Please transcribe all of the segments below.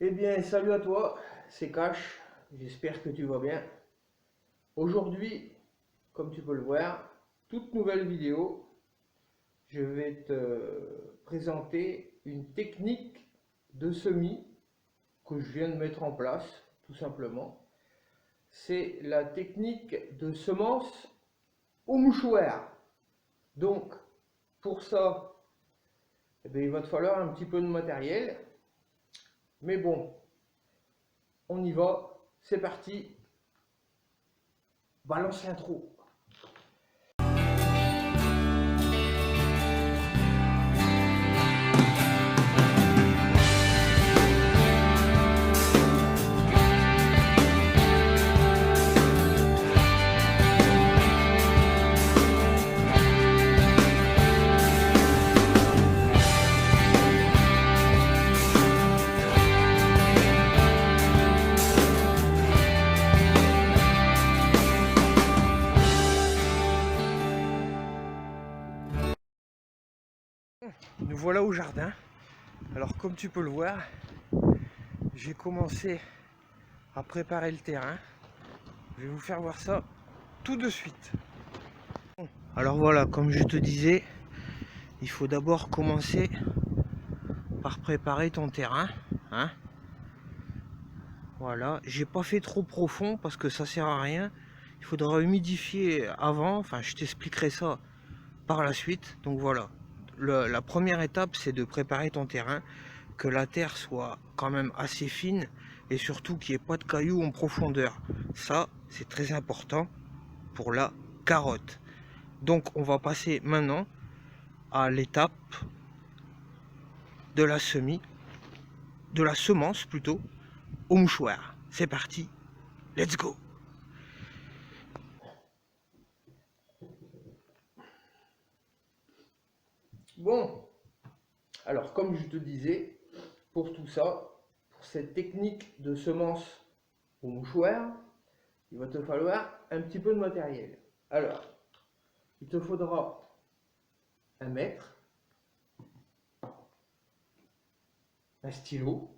Eh bien, salut à toi, c'est Cash, j'espère que tu vas bien. Aujourd'hui, comme tu peux le voir, toute nouvelle vidéo, je vais te présenter une technique de semis que je viens de mettre en place, tout simplement. C'est la technique de semence au mouchoir. Donc, pour ça, eh bien, il va te falloir un petit peu de matériel. Mais bon, on y va, c'est parti, balance l'intro. Nous voilà au jardin. Alors comme tu peux le voir, j'ai commencé à préparer le terrain. Je vais vous faire voir ça tout de suite. Alors voilà, comme je te disais, il faut d'abord commencer par préparer ton terrain, hein. Voilà, j'ai pas fait trop profond parce que ça sert à rien. Il faudra humidifier avant, enfin je t'expliquerai ça par la suite. Donc voilà, la première étape c'est de préparer ton terrain, que la terre soit quand même assez fine et surtout qu'il n'y ait pas de cailloux en profondeur. Ça c'est très important pour la carotte. Donc on va passer maintenant à l'étape de la semence plutôt, au mouchoir. C'est parti, let's go! Bon, alors comme je te disais, pour tout ça, pour cette technique de semence au mouchoir, il va te falloir un petit peu de matériel. Alors, il te faudra un mètre, un stylo,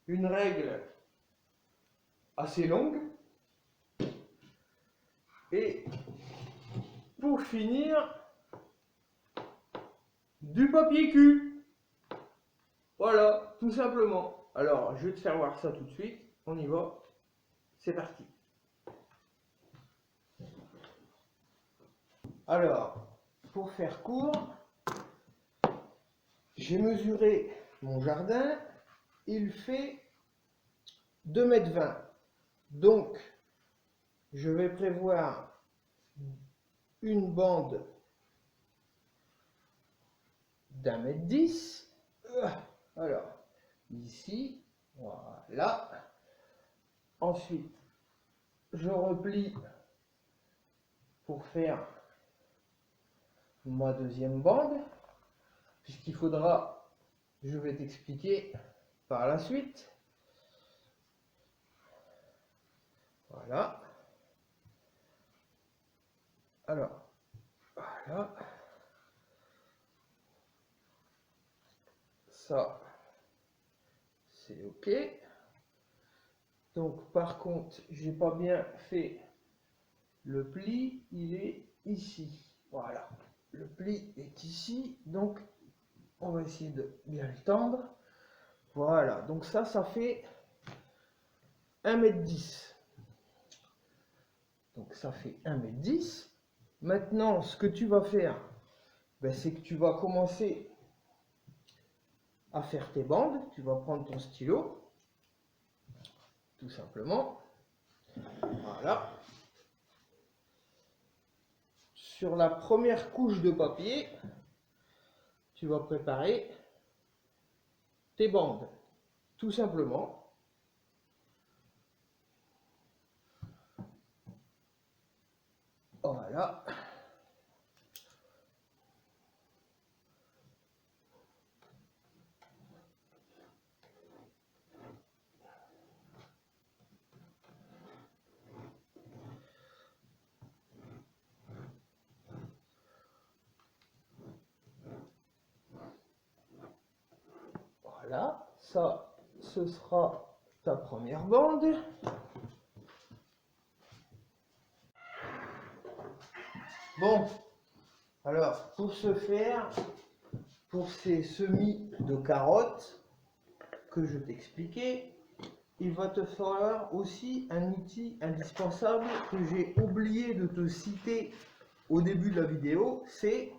une règle assez longue et pour finir, du papier cul. Voilà, tout simplement. Alors, je vais te faire voir ça tout de suite. On y va. C'est parti. Alors, pour faire court, j'ai mesuré mon jardin. Il fait 2,20 m. Donc, je vais prévoir une bande d'1,10 m. Alors, ici, voilà. Ensuite, je replie pour faire ma deuxième bande, puisqu'il faudra, je vais t'expliquer par la suite. Voilà. Alors, voilà. Ça, c'est OK. Donc, par contre, j'ai pas bien fait le pli, il est ici. Voilà. Le pli est ici, donc on va essayer de bien le tendre. Voilà, donc ça fait 1,10 m. Donc ça fait 1,10 m. Maintenant, ce que tu vas faire, c'est que tu vas commencer à faire tes bandes. Tu vas prendre ton stylo, tout simplement. Voilà. Sur la première couche de papier, tu vas préparer tes bandes, tout simplement. Voilà. ça, ce sera ta première bande. Bon, alors pour ce faire, pour ces semis de carottes que je t'expliquais, il va te falloir aussi un outil indispensable que j'ai oublié de te citer au début de la vidéo, c'est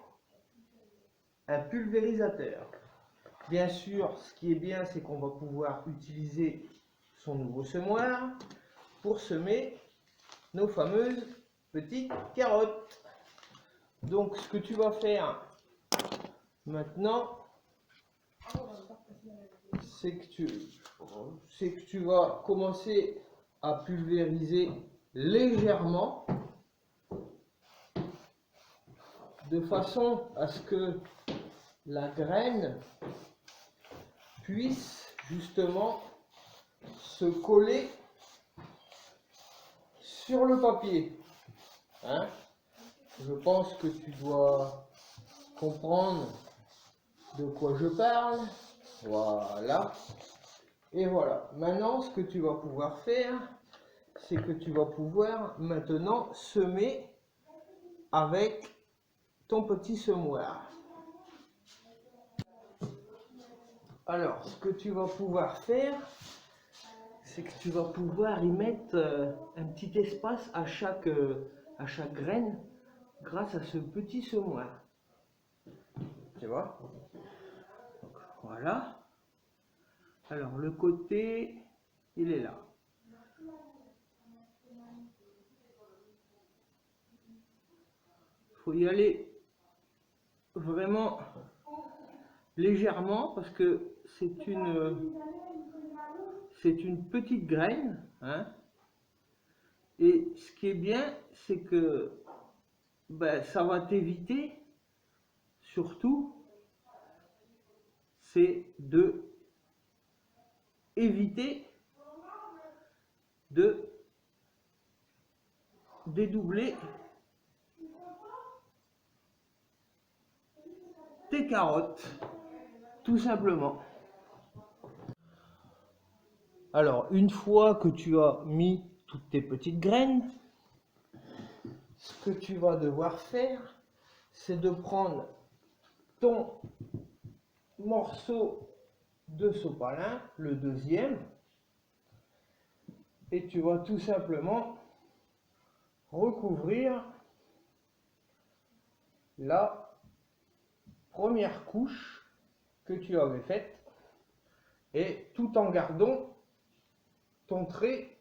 un pulvérisateur. Bien sûr, ce qui est bien, c'est qu'on va pouvoir utiliser son nouveau semoir pour semer nos fameuses petites carottes. Donc, ce que tu vas faire maintenant, c'est que tu vas commencer à pulvériser légèrement, de façon à ce que la graine puisse justement se coller sur le papier. Hein? Je pense que tu dois comprendre de quoi je parle. Voilà. Et voilà. Maintenant, ce que tu vas pouvoir faire, c'est que tu vas pouvoir maintenant semer avec ton petit semoir. Alors, ce que tu vas pouvoir faire, c'est que tu vas pouvoir y mettre un petit espace à chaque graine grâce à ce petit semoir. Tu vois? Donc, voilà. Alors, le côté, il est là. Il faut y aller vraiment légèrement parce que c'est une petite graine, hein. Et ce qui est bien, c'est que ça va t'éviter, surtout, c'est de éviter de dédoubler tes carottes, tout simplement. Alors, une fois que tu as mis toutes tes petites graines, ce que tu vas devoir faire, c'est de prendre ton morceau de sopalin, le deuxième, et tu vas tout simplement recouvrir la première couche que tu avais faite, et tout en gardant ton trait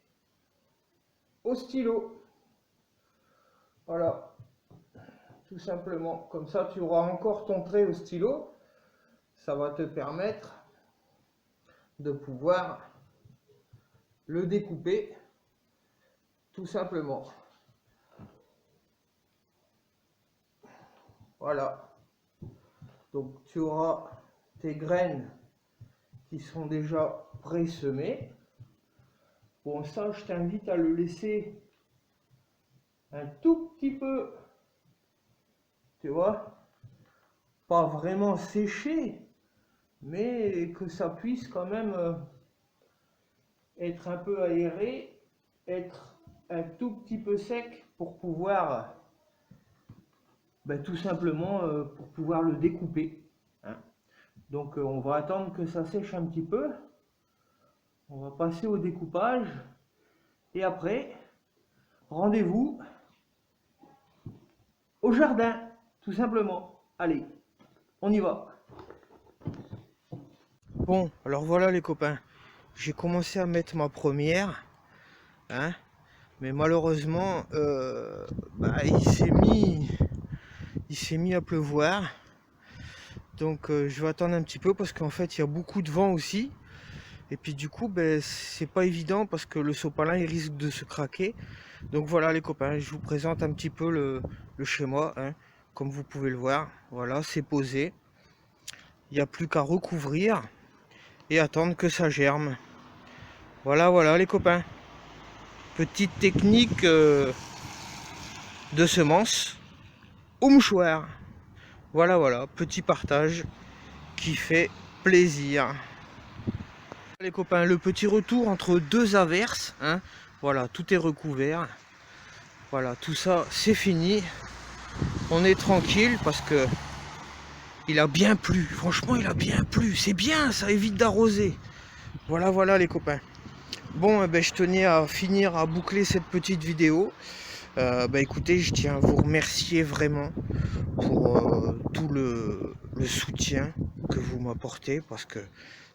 au stylo. Voilà, tout simplement, comme ça tu auras encore ton trait au stylo. Ça va te permettre de pouvoir le découper tout simplement. Voilà, donc tu auras tes graines qui sont déjà pré-semées. Bon, ça je t'invite à le laisser un tout petit peu, tu vois, pas vraiment séché, mais que ça puisse quand même être un peu aéré, être un tout petit peu sec pour pouvoir tout simplement pour pouvoir le découper, hein. Donc on va attendre que ça sèche un petit peu, on va passer au découpage et après rendez-vous au jardin, tout simplement. Allez, on y va. Bon, alors voilà les copains, j'ai commencé à mettre ma première, hein, mais malheureusement il s'est mis à pleuvoir. Donc je vais attendre un petit peu parce qu'en fait il y a beaucoup de vent aussi. Et puis du coup c'est pas évident parce que le sopalin il risque de se craquer. Donc voilà les copains, je vous présente un petit peu le schéma, hein. Comme vous pouvez le voir, voilà, c'est posé. Il n'y a plus qu'à recouvrir et attendre que ça germe. Voilà les copains. Petite technique de semence au mouchoir. Voilà, petit partage qui fait plaisir. Les copains, le petit retour entre deux averses, hein. Voilà, tout est recouvert. Voilà, tout ça c'est fini. On est tranquille parce que il a bien plu. Franchement, il a bien plu. C'est bien, ça évite d'arroser. Voilà, voilà les copains. Bon, ben, je tenais à finir, à boucler cette petite vidéo. Écoutez, je tiens à vous remercier vraiment pour tout le soutien que vous m'apportez parce que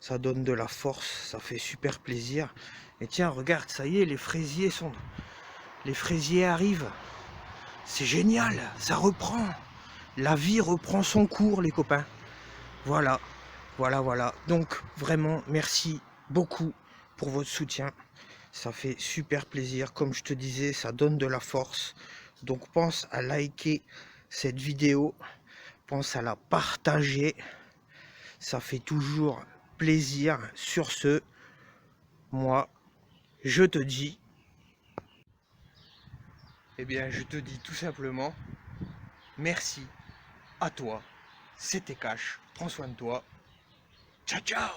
ça donne de la force, ça fait super plaisir. Et tiens, regarde, ça y est, les fraisiers arrivent. C'est génial, ça reprend. La vie reprend son cours, les copains. Voilà, voilà, voilà. Donc, vraiment, merci beaucoup pour votre soutien. Ça fait super plaisir. Comme je te disais, ça donne de la force. Donc, pense à liker cette vidéo. Pense à la partager. Ça fait toujours plaisir. Sur ce, moi, je te dis... Eh bien, je te dis tout simplement, merci à toi. C'était Cash. Prends soin de toi. Ciao, ciao!